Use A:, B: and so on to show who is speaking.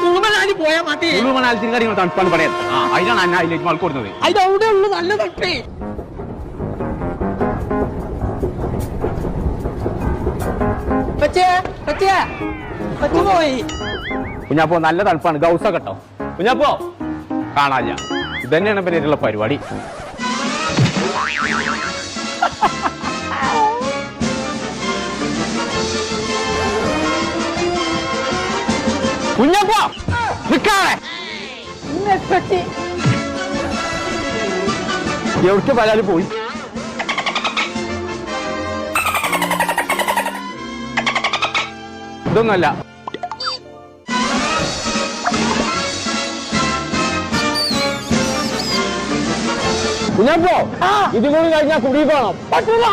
A: കുളുമണാലി പോയാൽ മതി.
B: കുളുമണാലി കാര്യങ്ങൾ തണുപ്പാണ് പറയാം. അതിനാണ് അന്ന അതിലേക്ക് മാൾ കൊടുക്കുന്നത്.
A: അതിന്റെ ഉള്ളു നല്ല തണുപ്പേ. പോയി
B: കുഞ്ഞാപ്പോ നല്ല തണുപ്പാണ്. ഗൗസ കേട്ടോ കുഞ്ഞാപ്പോ കാണാല്ല. ഇതന്നെയാണ് പേരുള്ള പരിപാടി. കുഞ്ഞാപ്പോ നിക്കാണേ. എവിടേക്ക് പരാതി പോയി? ഇതൊന്നല്ല. കുഞ്ഞാപ്പോ ഇതും കൂടി കഴിഞ്ഞാൽ കുടി പോണം. പറ്റൂല.